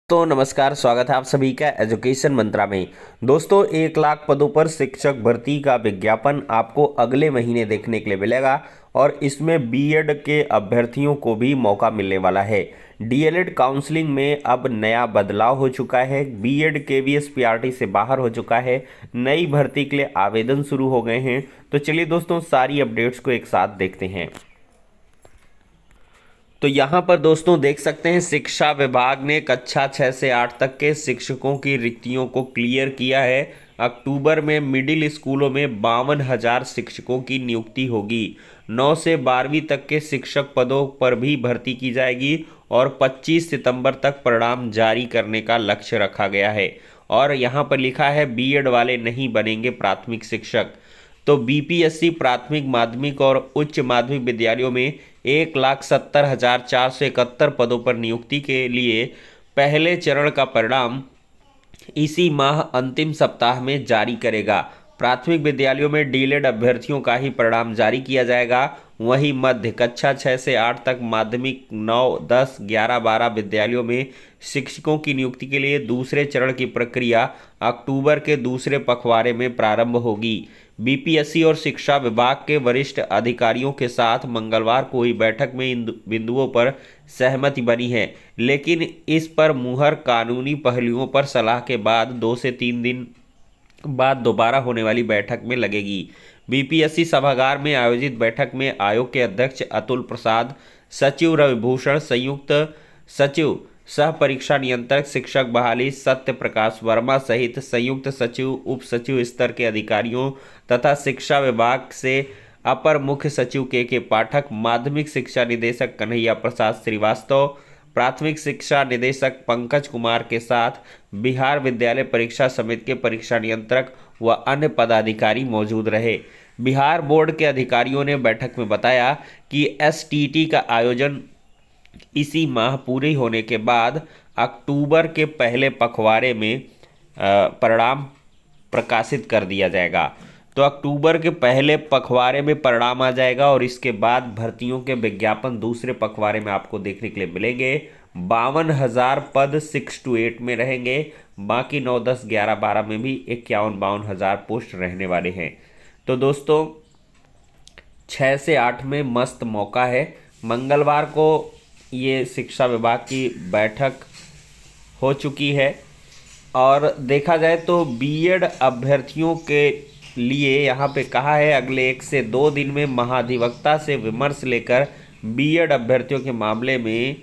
तो नमस्कार, स्वागत है आप सभी का एजुकेशन मंत्रा में। दोस्तों 1 लाख पदों पर शिक्षक भर्ती का विज्ञापन आपको अगले महीने देखने के लिए मिलेगा और इसमें बीएड के अभ्यर्थियों को भी मौका मिलने वाला है। डीएलएड काउंसलिंग में अब नया बदलाव हो चुका है। बीएड केवीएस पीआरटी से बाहर हो चुका है। नई भर्ती के लिए आवेदन शुरू हो गए हैं। तो चलिए दोस्तों सारी अपडेट्स को एक साथ देखते हैं। तो यहाँ पर दोस्तों देख सकते हैं शिक्षा विभाग ने कक्षा 6 से 8 तक के शिक्षकों की रिक्तियों को क्लियर किया है। अक्टूबर में मिडिल स्कूलों में 52,000 शिक्षकों की नियुक्ति होगी। 9 से 12वीं तक के शिक्षक पदों पर भी भर्ती की जाएगी और 25 सितंबर तक परिणाम जारी करने का लक्ष्य रखा गया है। और यहाँ पर लिखा है बीएड वाले नहीं बनेंगे प्राथमिक शिक्षक। तो बीपीएससी प्राथमिक माध्यमिक और उच्च माध्यमिक विद्यालयों में 1,70,471 पदों पर नियुक्ति के लिए पहले चरण का परिणाम इसी माह अंतिम सप्ताह में जारी करेगा। प्राथमिक विद्यालयों में डीएलएड अभ्यर्थियों का ही परिणाम जारी किया जाएगा। वहीं मध्य कक्षा 6 से 8 तक माध्यमिक 9, 10, 11, 12 विद्यालयों में शिक्षकों की नियुक्ति के लिए दूसरे चरण की प्रक्रिया अक्टूबर के दूसरे पखवाड़े में प्रारंभ होगी। बीपीएससी और शिक्षा विभाग के वरिष्ठ अधिकारियों के साथ मंगलवार को हुई बैठक में इन बिंदुओं पर सहमति बनी है, लेकिन इस पर मुहर कानूनी पहलुओं पर सलाह के बाद 2 से 3 दिन बाद दोबारा होने वाली बैठक में लगेगी। बीपीएससी सभागार में आयोजित बैठक में आयोग के अध्यक्ष अतुल प्रसाद, सचिव रविभूषण, संयुक्त सचिव सह परीक्षा नियंत्रक शिक्षक बहाली सत्य प्रकाश वर्मा सहित संयुक्त सचिव, उप सचिव स्तर के अधिकारियों तथा शिक्षा विभाग से अपर मुख्य सचिव के पाठक, माध्यमिक शिक्षा निदेशक कन्हैया प्रसाद श्रीवास्तव, प्राथमिक शिक्षा निदेशक पंकज कुमार के साथ बिहार विद्यालय परीक्षा समिति के परीक्षा नियंत्रक व अन्य पदाधिकारी मौजूद रहे। बिहार बोर्ड के अधिकारियों ने बैठक में बताया कि एसटीटी का आयोजन इसी माह पूरी होने के बाद अक्टूबर के पहले पखवाड़े में परिणाम प्रकाशित कर दिया जाएगा। तो अक्टूबर के पहले पखवाड़े में परिणाम आ जाएगा और इसके बाद भर्तियों के विज्ञापन दूसरे पखवाड़े में आपको देखने के लिए मिलेंगे। 52,000 पद 6 to 8 में रहेंगे। बाकी 9, 10, 11, 12 में भी 51-52,000 पोस्ट रहने वाले हैं। तो दोस्तों 6 से 8 में मस्त मौका है। मंगलवार को ये शिक्षा विभाग की बैठक हो चुकी है और देखा जाए तो बीएड अभ्यर्थियों के लिए यहाँ पे कहा है अगले 1 से 2 दिन में महाधिवक्ता से विमर्श लेकर बीएड अभ्यर्थियों के मामले में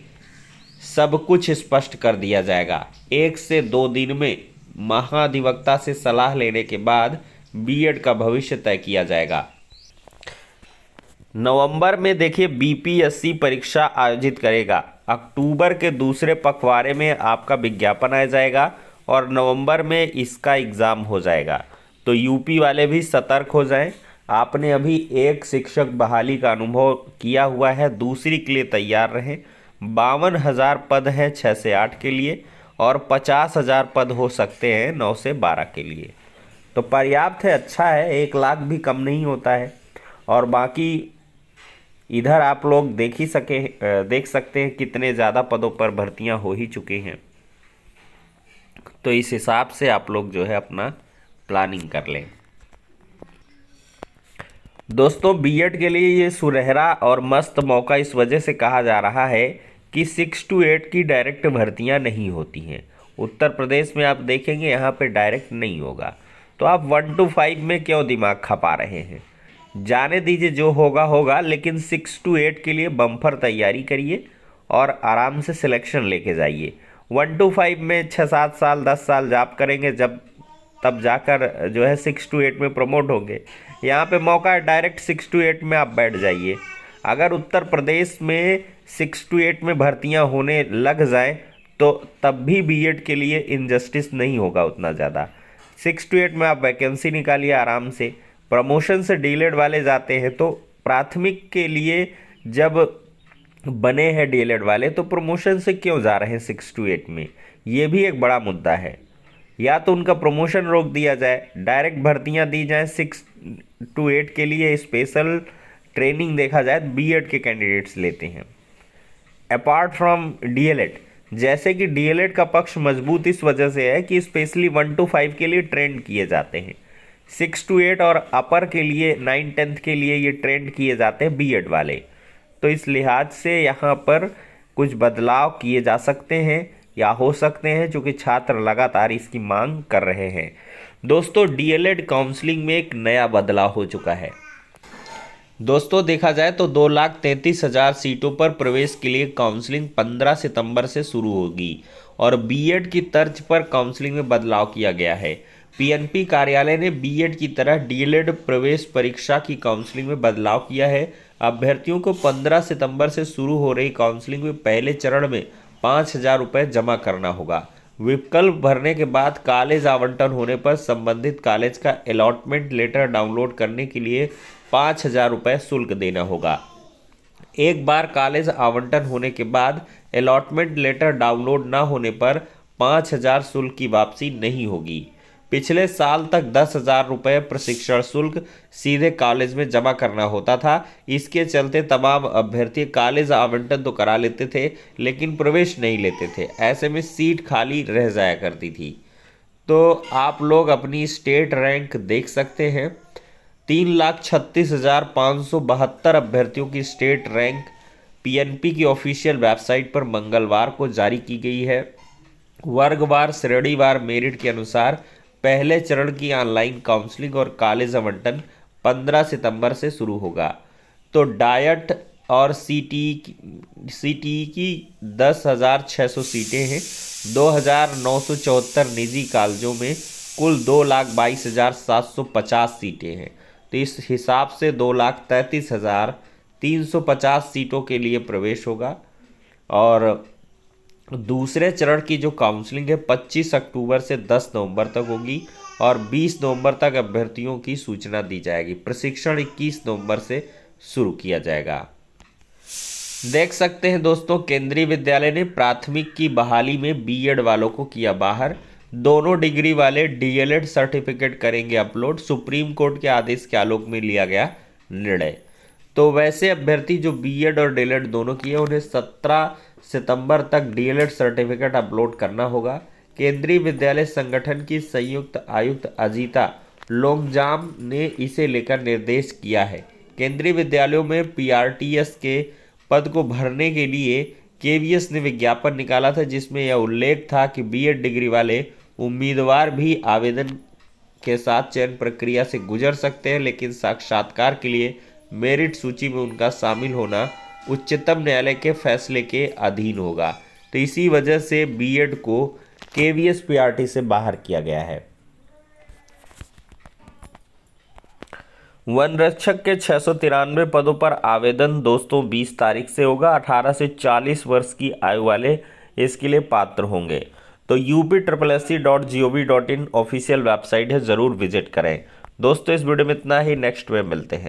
सब कुछ स्पष्ट कर दिया जाएगा। 1 से 2 दिन में महाधिवक्ता से सलाह लेने के बाद बीएड का भविष्य तय किया जाएगा। नवंबर में देखिए बीपीएससी परीक्षा आयोजित करेगा। अक्टूबर के दूसरे पखवाड़े में आपका विज्ञापन आ जाएगा और नवंबर में इसका एग्ज़ाम हो जाएगा। तो यूपी वाले भी सतर्क हो जाएं। आपने अभी एक शिक्षक बहाली का अनुभव किया हुआ है, दूसरी के लिए तैयार रहें। 52,000 पद हैं 6 से 8 के लिए और 50,000 पद हो सकते हैं 9 से 12 के लिए। तो पर्याप्त है, अच्छा है। 1 लाख भी कम नहीं होता है। और बाकी इधर आप लोग देख सकते हैं कितने ज़्यादा पदों पर भर्तियां हो ही चुकी हैं। तो इस हिसाब से आप लोग जो है अपना प्लानिंग कर लें। दोस्तों बीएड के लिए ये सुनहरा और मस्त मौका इस वजह से कहा जा रहा है कि 6 to 8 की डायरेक्ट भर्तियां नहीं होती हैं। उत्तर प्रदेश में आप देखेंगे यहाँ पे डायरेक्ट नहीं होगा। तो आप 1 to 5 में क्यों दिमाग खपा रहे हैं? जाने दीजिए, जो होगा होगा, लेकिन 6 to 8 के लिए बम्पर तैयारी करिए और आराम से सिलेक्शन लेके जाइए। 1 to 5 में 6-7 साल 10 साल जॉब करेंगे, तब जाकर जो है 6 to 8 में प्रमोट होंगे। यहाँ पे मौका है डायरेक्ट 6 to 8 में आप बैठ जाइए। अगर उत्तर प्रदेश में 6 to 8 में भर्तियाँ होने लग जाएं तो तब भी बीएड के लिए इनजस्टिस नहीं होगा उतना ज़्यादा। 6 to 8 में आप वैकेंसी निकालिए आराम से। प्रमोशन से डीएलएड वाले जाते हैं, तो प्राथमिक के लिए जब बने हैं डीएलएड वाले तो प्रमोशन से क्यों जा रहे हैं 6 to 8 में? ये भी एक बड़ा मुद्दा है। या तो उनका प्रमोशन रोक दिया जाए, डायरेक्ट भर्तियां दी जाएं 6 to 8 के लिए, स्पेशल ट्रेनिंग देखा जाए बीएड के कैंडिडेट्स लेते हैं। अपार्ट फ्रॉम डीएलएड जैसे कि डीएलएड का पक्ष मजबूत इस वजह से है कि स्पेशली 1 to 5 के लिए ट्रेंड किए जाते हैं, 6 to 8 और अपर के लिए 9-10 के लिए ये ट्रेंड किए जाते हैं बीएड वाले। तो इस लिहाज से यहाँ पर कुछ बदलाव किए जा सकते हैं या हो सकते हैं, जो कि छात्र लगातार इसकी मांग कर रहे हैं। दोस्तों, डीएलएड काउंसलिंग में एक नया बदलाव हो चुका है। दोस्तों, देखा जाए तो 2,33,000 सीटों पर प्रवेश के लिए काउंसलिंग 15 सितंबर से शुरू होगी और बीएड की तर्ज पर काउंसलिंग में बदलाव किया गया है। पीएनपी कार्यालय ने बीएड की तरह डीएलएड प्रवेश परीक्षा की काउंसलिंग में बदलाव किया है। अभ्यर्थियों को 15 सितंबर से शुरू हो रही काउंसलिंग में पहले चरण में 5,000 रुपये जमा करना होगा। विकल्प भरने के बाद कॉलेज आवंटन होने पर संबंधित कॉलेज का अलॉटमेंट लेटर डाउनलोड करने के लिए 5,000 रुपये शुल्क देना होगा। एक बार कॉलेज आवंटन होने के बाद अलॉटमेंट लेटर डाउनलोड न होने पर 5,000 शुल्क की वापसी नहीं होगी। पिछले साल तक 10,000 रुपये प्रशिक्षण शुल्क सीधे कॉलेज में जमा करना होता था। इसके चलते तमाम अभ्यर्थी कॉलेज आवंटन तो करा लेते थे लेकिन प्रवेश नहीं लेते थे। ऐसे में सीट खाली रह जाया करती थी। तो आप लोग अपनी स्टेट रैंक देख सकते हैं। 3,36,572 अभ्यर्थियों की स्टेट रैंक पीएनपी की ऑफिशियल वेबसाइट पर मंगलवार को जारी की गई है। वर्गवार श्रेणीवार मेरिट के अनुसार पहले चरण की ऑनलाइन काउंसलिंग और कॉलेज आवंटन 15 सितंबर से शुरू होगा। तो डायट और सीटीई की 10,600 सीटें हैं। 2,974 निजी कॉलेजों में कुल 2,22,750 सीटें हैं। तो इस हिसाब से 2,33,350 सीटों के लिए प्रवेश होगा। और दूसरे चरण की जो काउंसलिंग है 25 अक्टूबर से 10 नवंबर तक होगी और 20 नवंबर तक अभ्यर्थियों की सूचना दी जाएगी। प्रशिक्षण 21 नवंबर से शुरू किया जाएगा। देख सकते हैं दोस्तों, केंद्रीय विद्यालय ने प्राथमिक की बहाली में बीएड वालों को किया बाहर। दोनों डिग्री वाले डीएलएड सर्टिफिकेट करेंगे अपलोड। सुप्रीम कोर्ट के आदेश के आलोक में लिया गया निर्णय। तो वैसे अभ्यर्थी जो बीएड और डीएलएड दोनों किए उन्हें 17 सितंबर तक डीएलएड सर्टिफिकेट अपलोड करना होगा। केंद्रीय विद्यालय संगठन की संयुक्त आयुक्त अजीता लोंगजाम ने इसे लेकर निर्देश किया है। केंद्रीय विद्यालयों में पीआरटीएस के पद को भरने के लिए केवीएस ने विज्ञापन निकाला था, जिसमें यह उल्लेख था कि बीएड डिग्री वाले उम्मीदवार भी आवेदन के साथ चयन प्रक्रिया से गुजर सकते हैं, लेकिन साक्षात्कार के लिए मेरिट सूची में उनका शामिल होना उच्चतम न्यायालय के फैसले के अधीन होगा। तो इसी वजह से बीएड को केवीएस पीआरटी से बाहर किया गया है। वन रक्षक के 693 पदों पर आवेदन दोस्तों 20 तारीख से होगा। 18 से 40 वर्ष की आयु वाले इसके लिए पात्र होंगे। तो upSSC.gov.in ऑफिशियल वेबसाइट है, ज़रूर विजिट करें। दोस्तों, इस वीडियो में इतना ही। नेक्स्ट में मिलते हैं।